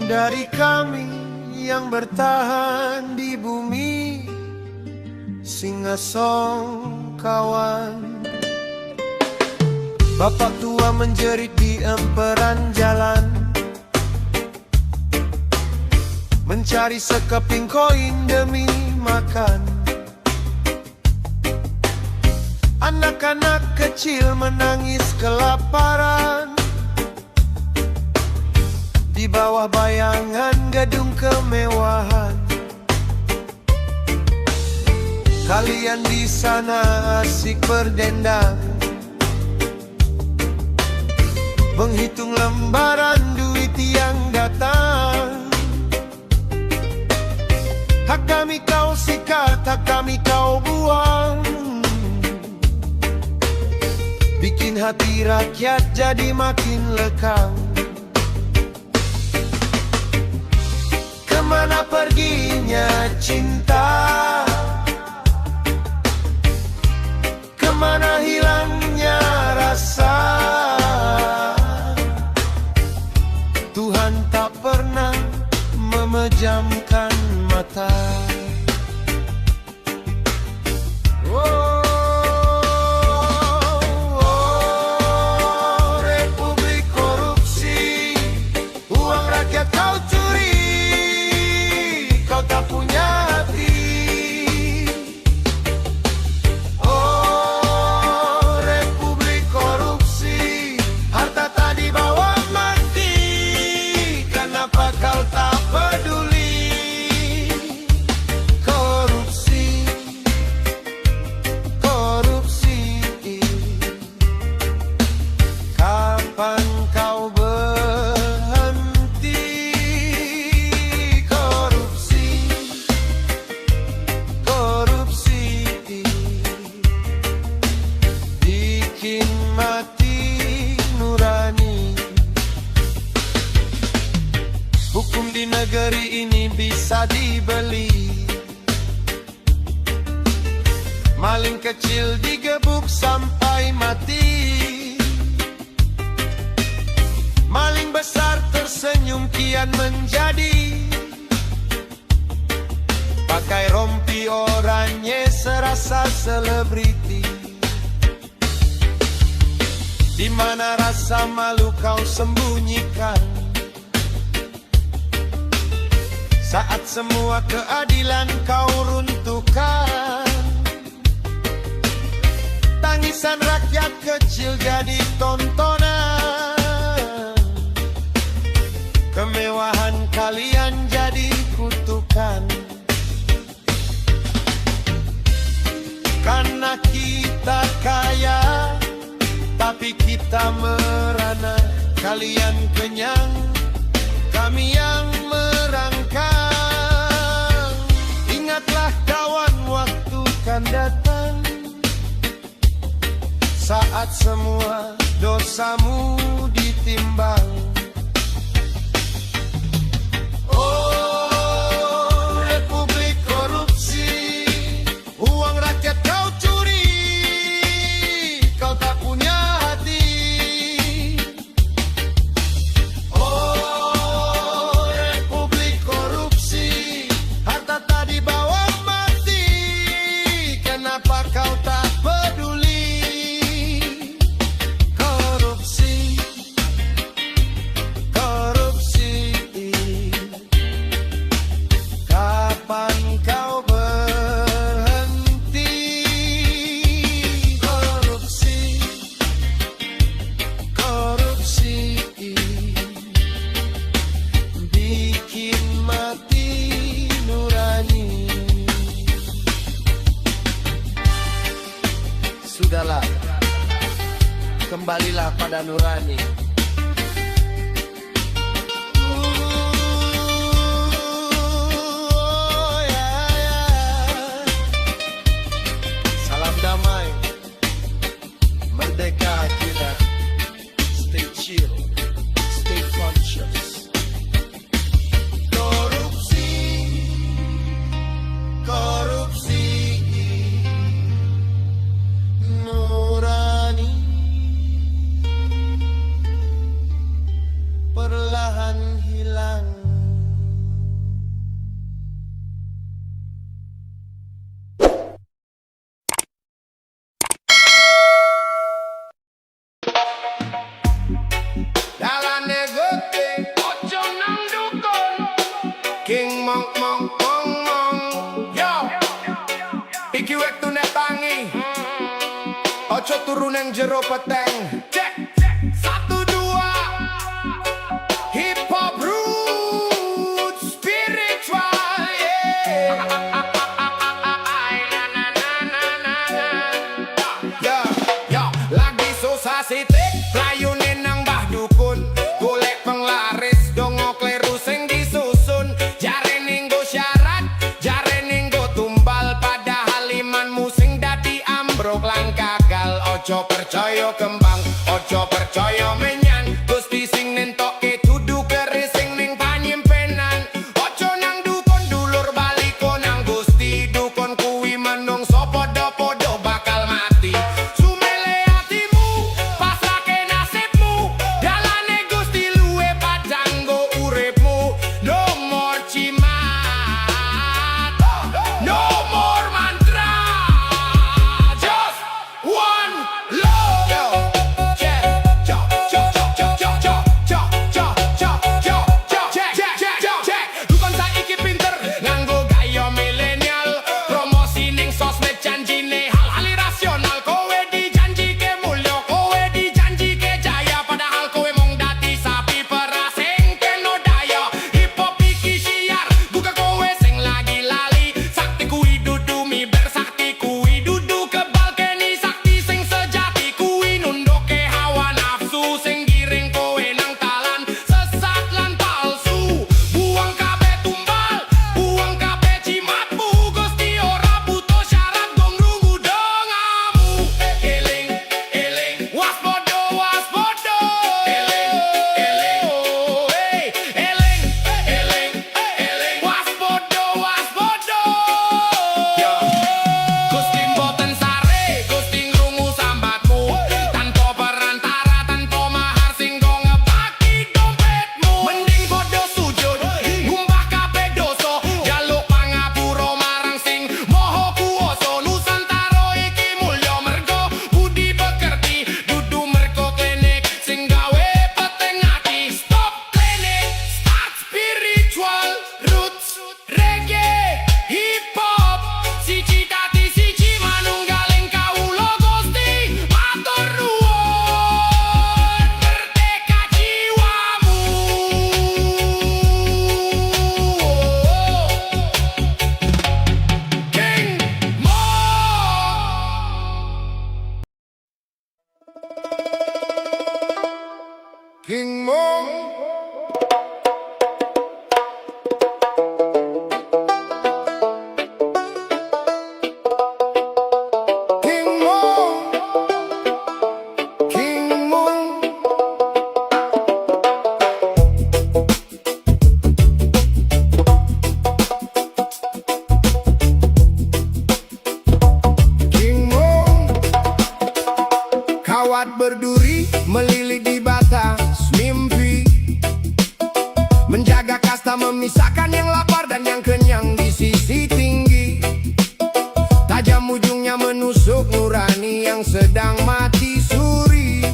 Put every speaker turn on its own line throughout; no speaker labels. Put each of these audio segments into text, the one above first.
dari kami yang bertahan di bumi, singa songkawan. Bapak tua menjerit di emperan jalan, mencari sekeping koin demi makan. Anak-anak kecil menangis kelaparan di bawah bayangan gedung kemewahan. Kalian di sana asik berdendang, menghitung lembaran duit yang datang. Hak kami kau sikat, hak kami kau buang, bikin hati rakyat jadi makin lekang. Kemana perginya cinta? Kemana hilangnya rasa? Tuhan tak pernah memejamkan mata. Republik korupsi, uang rakyat kau curi, kau tak punya hati. Oh, Republik korupsi, harta tak dibawa mati, kenapa kau tak peduli? Korupsi, korupsi, kapan kau berhenti? Korupsi, korupsi, bikin mati nurani. Hukum di negeri ini bisa dibeli, maling kecil digebuk sampai mati, maling besar tersenyum kian menjadi, pakai rompi oranye serasa selebriti. Di mana rasa malu kau sembunyikan saat semua keadilan kau runtuhkan? Tangisan rakyat kecil jadi tontonan, kemewahan kalian jadi kutukan. Karena kita kaya, tapi kita merana. Kalian kenyang, kami yang merangkang. Ingatlah kawan, waktu kan datang saat semua dosamu ditimbang. Oh, Republik korupsi, uang rakyat kau curi, kau tak punya hati. Oh, Republik korupsi, harta tak dibawa mati, kenapa kau tak peduli? Korupsi, korupsi, kapan kau berhenti? Korupsi, korupsi, bikin mati nurani. Sudahlah, kembalilah pada nurani. Oh, ya, ya. Salam damai, merdeka kita. Stay chill, stay conscious. Korupsi, korupsi, nurani. Perlahan hilang turun yang jero peteng. Cek, satu dua. Hip hop roots spiritual, yeah. Yo, lagi susah sitik, layunin nang bah dukun. Golek penglaris, dongo kleru sing disusun. Jare ninggo syarat, jare ninggo tumbal. Padahal imanmu sing dadi ambruk lang gagal. Ojo percaya kembang, ojo percaya menyan. Gusti sing nentoke tudu keris sing ning panyimpenan. Ojo nang dukun dulur baliko nang Gusti. Dukun kuwi menungso podo-podo bakal mati. Sumele hatimu, pasrahke nasibmu. Dalane Gusti luwe padanggo uripmu. No more cimat, no more mantra, just one love. Dukun saiki pinter nganggo gaya milenial. Promosi ning sosmed janjine hal-hal irasional. Kowe dijanjike mulya, kowe dijanjike jaya. Padahal kowe mung dadi sapi perah sing kena daya. Hip hop iki siar, buka kowe sing lagi lali. Sakti kuwi dudu miber, sakti kuwi dudu kebal. Keni sakti sing sejati kuwi nunduke hawa nafsu sing giring kowe nang talan sesat lan palsu. Buang kabeh tumbal, buang kabeh cimatmu. Gusti ora butuh syarat dong nunggu dongamu. Eling, eling, waspada, waspada. Eling, eling, hey, eling, eling, eling, waspada, waspada. Gusti mboten sare, Gusti ngrungu sambatmu. Tanpa perantara, tanpa mahar singgo ngebaki dompetmu. Mending padha sujud, ngumbah kabeh dosa. Jaluk pangapura marang sing maha kuwasa. Nusantara iki mulya mergo budi pekerti. Dudu mergo klinik sing gawe peteng ati. Stop klinik, start spiritual roots reggae hip hop. Siji dadi siji manunggaling kawula Gusti. Matur nuwun, merdeka jiwamu. King Mo. King Mo. King Mo. King Mo. King Mo. Kawat berduri melilit di batas mimpi. Menjaga kasta memisahkan yang lapar dan yang kenyang di sisi tinggi. Tajam ujungnya menusuk nurani yang sedang mati suri.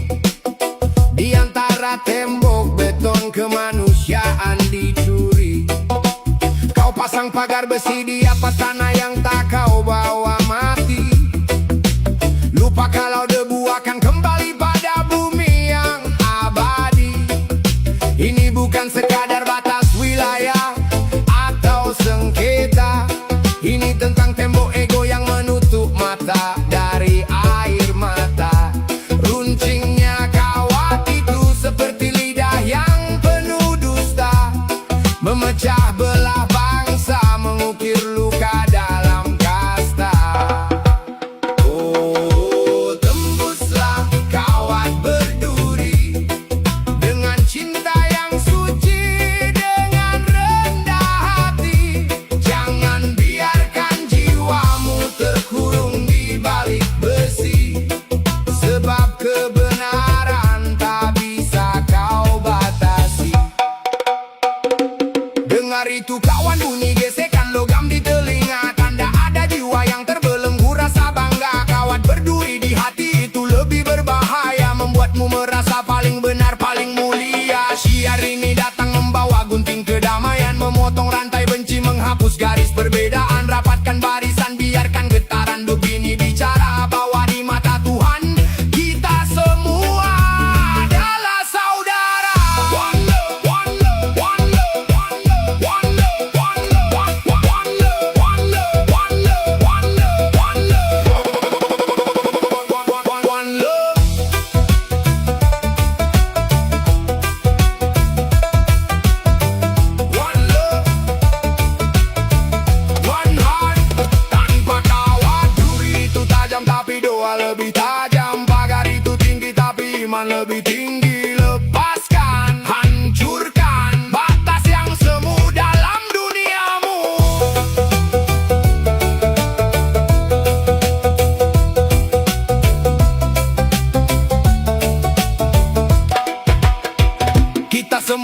Di antara tembok beton kemanusiaan dicuri. Kau pasang pagar besi di atas tanah yang tak kau bawa mati. Lupa kalau debu akan kembali pada bumi yang abadi. Ini bukan sekadar batas wilayah atau sengketa. Ini tentang tembok ego yang menutup mata dari air mata. Runcingnya kawat itu seperti lidah yang penuh dusta. Memecah belah bangsa, mengukir luka dalam kasta. Oh, tembuslah kawat berduri dengan cinta yang suci, dengan rendah hati. Jangan biarkan jiwamu terkurung di balik besi. Sebab kebenaran tak bisa kau batasi. Dengar itu kawan, bunyi gesekan logam di telinga. Tanda ada jiwa yang terbelenggu rasa bangga. Kawat berduri di hati itu lebih berbahaya. Membuatmu merasa paling benar, paling mulia. Syiar ini datang membawa gunting kedamaian. Memotong rantai benci, menghapus garis perbedaan. Rapatkan barisan, biarkan getaran begini bicara. Bahwa di mata Tuhan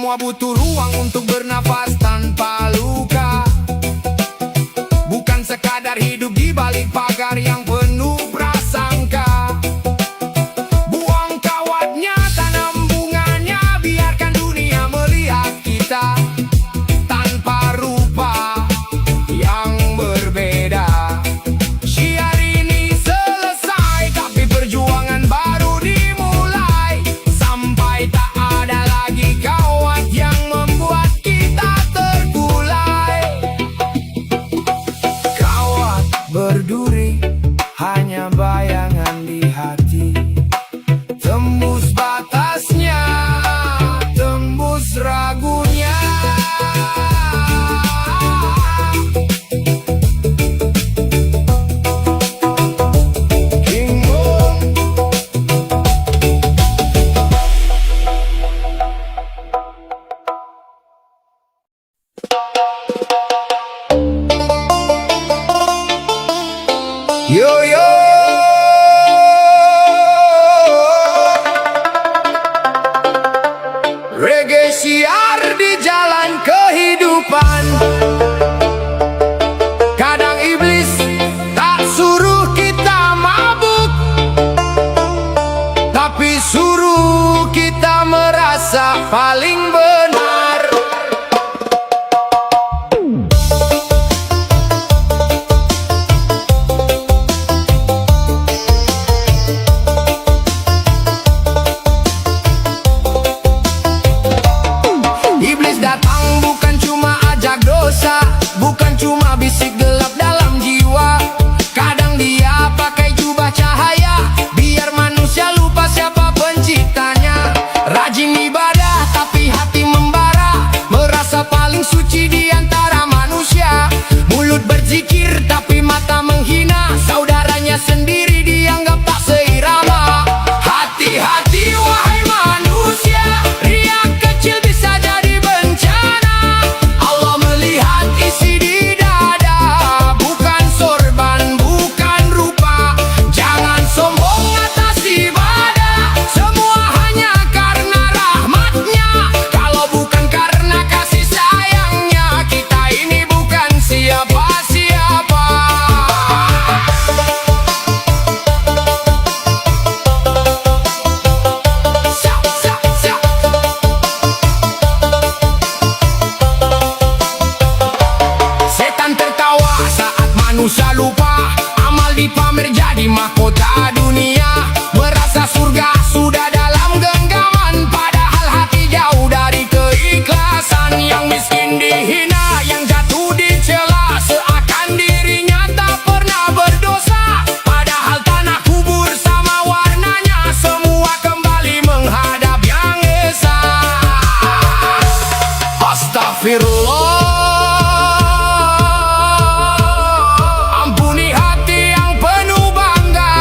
semua butuh ruang untuk bernafas tanpa luka. Bukan sekadar hidup di balik pagar yang penuh prasangka. Buang kawatnya, tanam bunganya, biarkan dunia melihat kita tanpa rupa yang berbeda. Syiar ini selesai, tapi perjuangan baru dimulai. Sampai tak ada lagi kawat yang membuat kita terkulai. Kawat berduri, hanya bayangan di hati. Tembus batasnya, tembus ragunya. King Kong. Yo yo, reggae syiar di jalan kehidupan. Kadang iblis tak suruh kita mabuk, tapi suruh kita merasa paling benar. Iblis datang bukan cuma ajak dosa, bukan cuma bisik gelap dalam jiwa. Kadang dia pakai jubah cahaya, biar manusia lupa siapa penciptanya. Rajin ibadah tapi hati membara, merasa paling suci di antara manusia. Mulut berzikir tapi mata menghina, saudaranya sendiri dianggap tak seirama. Hati-hati wahai manusia, riak kecil bisa jadi bencana. Allah melihat isi di dada, bukan sorban, bukan rupa. Jangan sombong atas ibadah, semua hanya karena rahmatnya. Kalau bukan karena kasih sayangnya, kita ini bukan siapa-siapa. Syak, syak, syak. Setan tertawa saat manusia lupa, amal dipamer jadi mahkota dunia. Merasa surga sudah dalam genggaman, padahal hati jauh dari keikhlasan. Yang miskin dihina, yang jatuh dicela, seakan dirinya tak pernah berdosa. Padahal tanah kubur sama warnanya, semua kembali menghadap Yang Esa. Astagfirullah. Ampuni hati yang penuh bangga,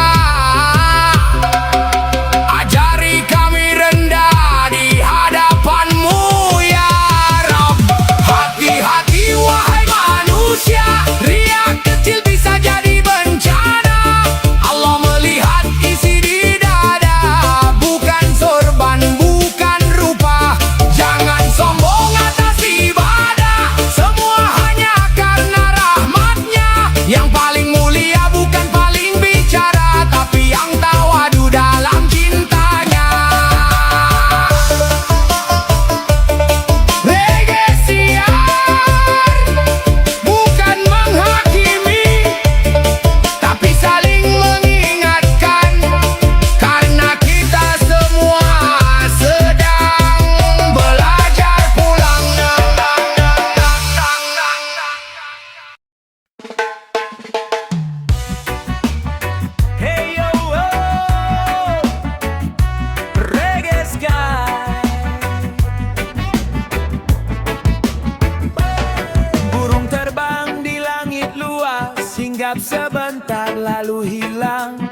ajari kami rendah di hadapan-Mu ya Rabb. Hati-hati wahai manusia, riak kecil bisa jadi bencana. Allah melihat isi di dada, bukan sorban, bukan rupa. Jangan sombong atas ibadah, semua hanya karena rahmatnya. Yang paling mulia bukan paling bicara, tapi yang tawadu dalam cintanya. Reggae syiar bukan menghakimi, tapi saling mengingatkan, karena kita semua sedang belajar pulang.
Hey yo, oh, reggae sky. Burung terbang di langit luas, hinggap sebentar lalu hilang.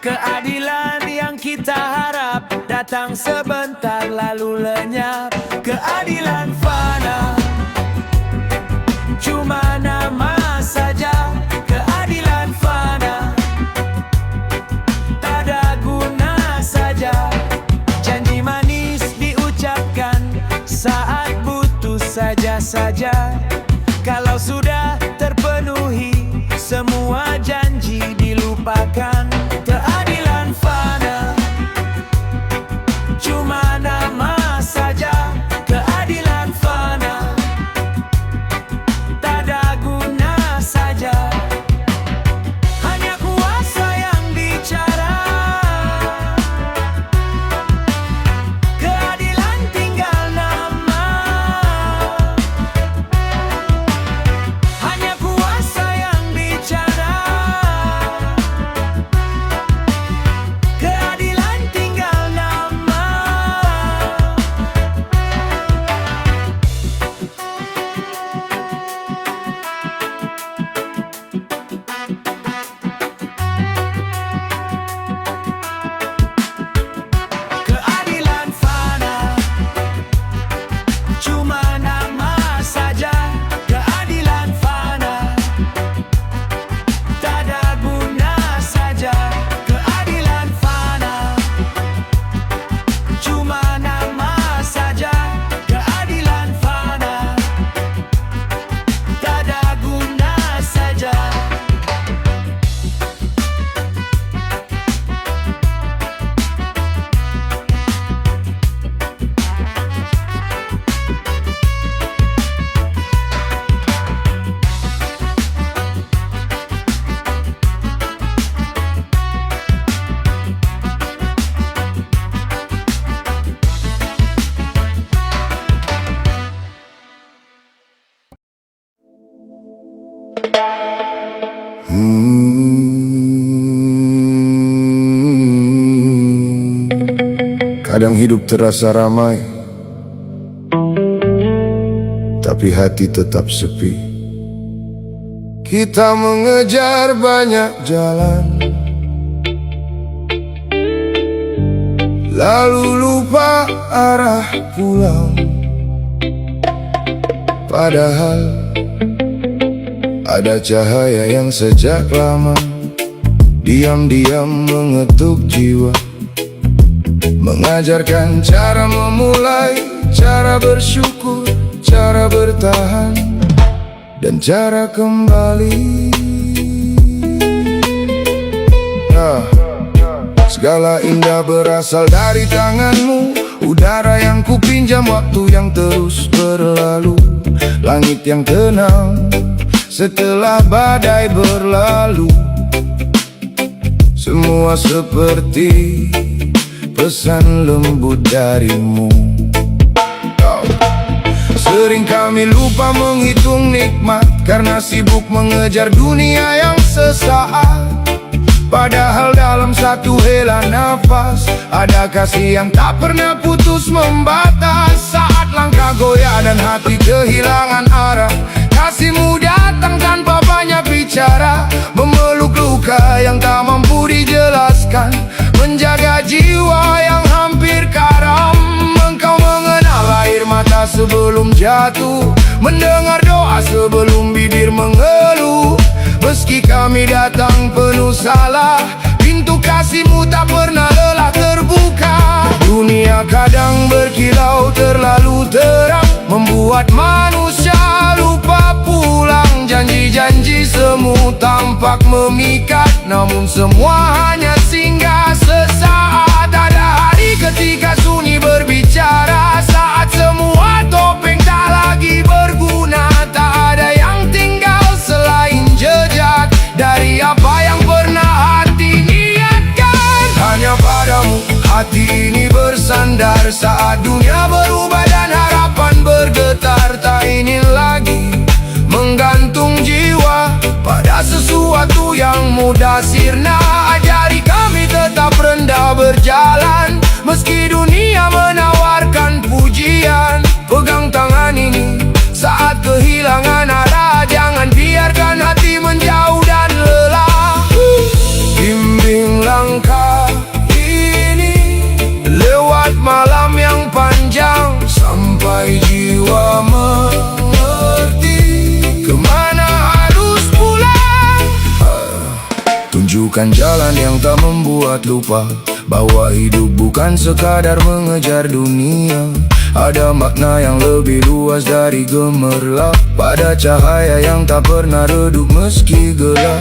Keadilan yang kita harap datang sebentar lalu lenyap. Keadilan fana, cuma nama saja. Keadilan fana, tak ada guna saja. Janji manis diucapkan saat saja. Kalau sudah terpenuhi semua janji dilupakan. Keadilan fana, cuma nama saja. Keadilan fana, tak ada guna saja. Hanya kuasa yang bicara. Keadilan tinggal nama. Hanya kuasa yang bicara. Keadilan tinggal nama. Keadilan fana, cuma nama saja. Keadilan fana, tak ada guna saja. Keadilan fana, cuma nama saja. Keadilan fana, tak ada guna saja.
Kadang hidup terasa ramai, tapi hati tetap sepi. Kita mengejar banyak jalan, lalu lupa arah pulang. Padahal ada cahaya yang sejak lama diam-diam mengetuk jiwa, mengajarkan cara memulai, cara bersyukur, cara bertahan, dan cara kembali. Segala indah berasal dari tanganmu, udara yang kupinjam, waktu yang terus berlalu, langit yang tenang setelah badai berlalu. Semua seperti pesan lembut darimu. Sering kami lupa menghitung nikmat karena sibuk mengejar dunia yang sesaat. Padahal dalam satu hela nafas ada kasih yang tak pernah putus membatas. Saat langkah goyah dan hati kehilangan arah, kasihmu datang tanpa banyak bicara, memeluk luka yang tak mampu dijelaskan, menjaga jiwa yang hampir karam. Engkau mengenal air mata sebelum jatuh, mendengar doa sebelum bibir mengeluh. Meski kami datang penuh salah, pintu kasihmu tak pernah lelah terbuka. Dunia kadang berkilau terlalu terang, membuat manusia lupa pulang. Janji-janji semu tampak memikat, namun semua hanya singgah sesaat. Ada hari ketika sunyi berbicara, saat semua topeng tak lagi berguna. Tak ada yang tinggal selain jejak dari apa yang pernah hati niatkan. Hanya padamu hati ini bersandar saat dunia berubah dan harapan bergetar. Tak ingin lagi menggantung jiwa pada sesuatu yang mudah sirna. Ajari kami tetap rendah berjalan, meski dunia menawarkan pujian. Pegang tangan ini saat kehilangan arah, jangan biarkan hati menjauh dan lelah. Bimbing langkah ini lewat malam yang panjang, sampai jiwa mengerti kemana harus pulang. Tunjukkan jalan yang tak membuat lupa bahwa hidup bukan sekadar mengejar dunia. Ada makna yang lebih luas dari gemerlap, pada cahaya yang tak pernah redup meski gelap.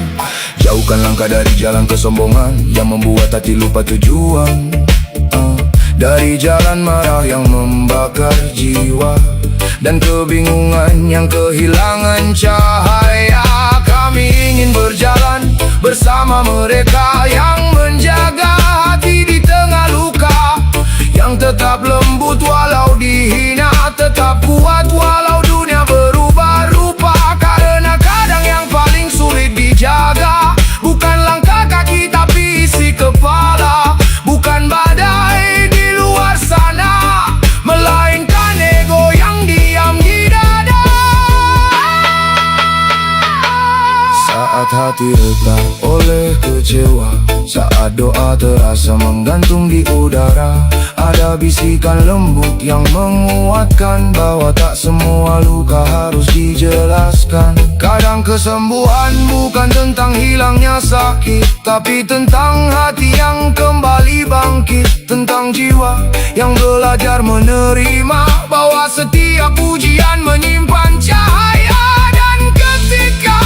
Jauhkan langkah dari jalan kesombongan yang membuat hati lupa tujuan, dari jalan marah yang membakar jiwa, dan kebingungan yang kehilangan cahaya. Kami ingin berjalan bersama mereka yang menjaga hati di tengah luka, yang tetap lembut walau dihina, tetap kuat walau dunia berubah rupa. Karena kadang yang paling sulit dijaga bukan langkah kaki tapi isi kepala, bukan badai di luar sana, melainkan ego yang diam di dada. Saat hati retak oleh kecewa, saat doa terasa menggantung di udara, ada bisikan lembut yang menguatkan bahwa tak semua luka harus dijelaskan. Kadang kesembuhan bukan tentang hilangnya sakit, tapi tentang hati yang kembali bangkit, tentang jiwa yang belajar menerima bahwa setiap ujian menyimpan cahaya. Dan ketika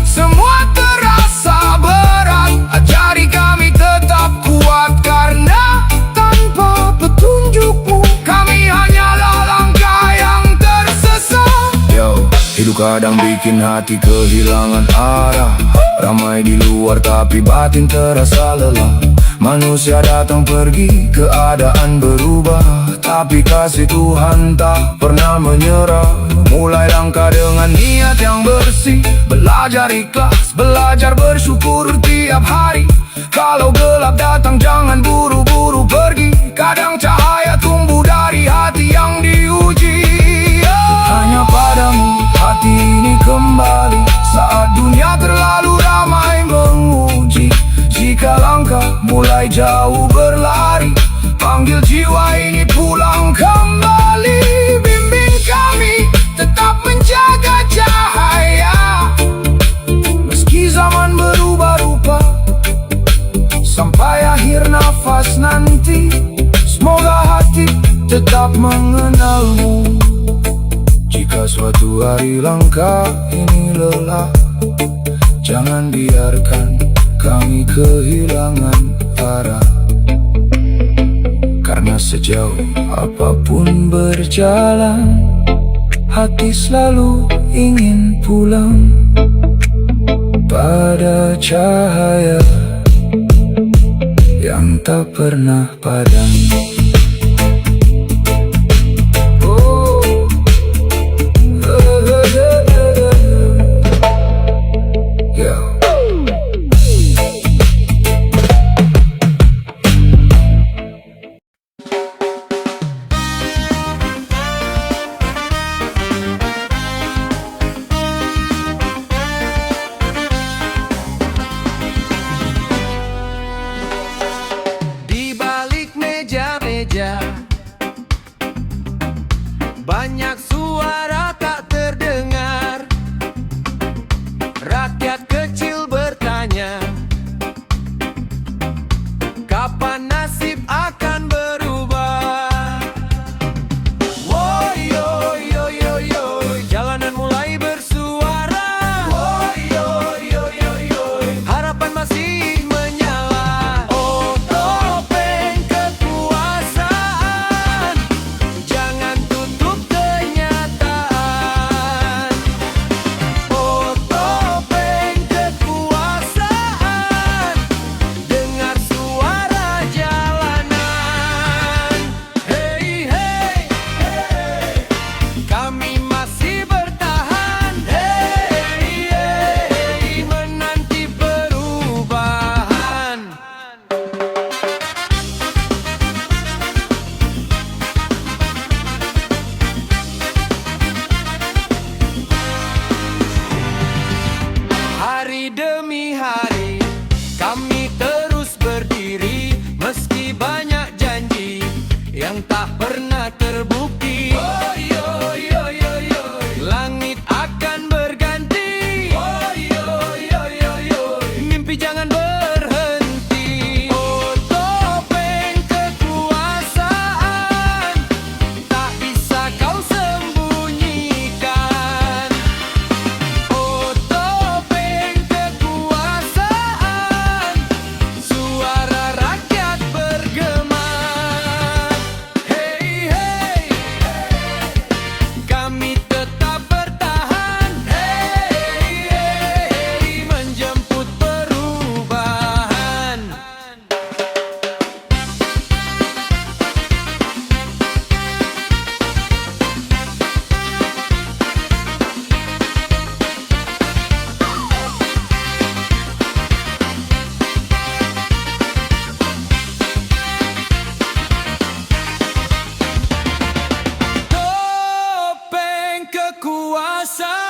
semua terasa berat, ajari kami tetap kuat, karena tanpa petunjukmu kami hanyalah langkah yang tersesat. Yo, hidup kadang bikin hati kehilangan arah, ramai di luar tapi batin terasa lelah. Manusia datang pergi, keadaan berubah, tapi kasih Tuhan tak pernah menyerah. Mulai langkah dengan niat yang bersih, belajar ikhlas, belajar bersyukur tiap hari. Kalau gelap datang jangan buru-buru pergi, kadang cahaya tumbuh dari hati yang diuji. Hanya padamu hati ini kembali saat dunia terlalu ramai menguji. Jika langkah mulai jauh berlari, panggil jiwa ini pulang kembali. Bimbing kami tetap menjaga cahaya, meski zaman berubah rupa, sampai akhir nafas nanti. Semoga hati tetap mengenalmu. Jika suatu hari langkah ini lelah, jangan biarkan kami kehilangan arah. Karena sejauh apapun berjalan, hati selalu ingin pulang pada cahaya yang tak pernah padam.
Di balik meja kuasa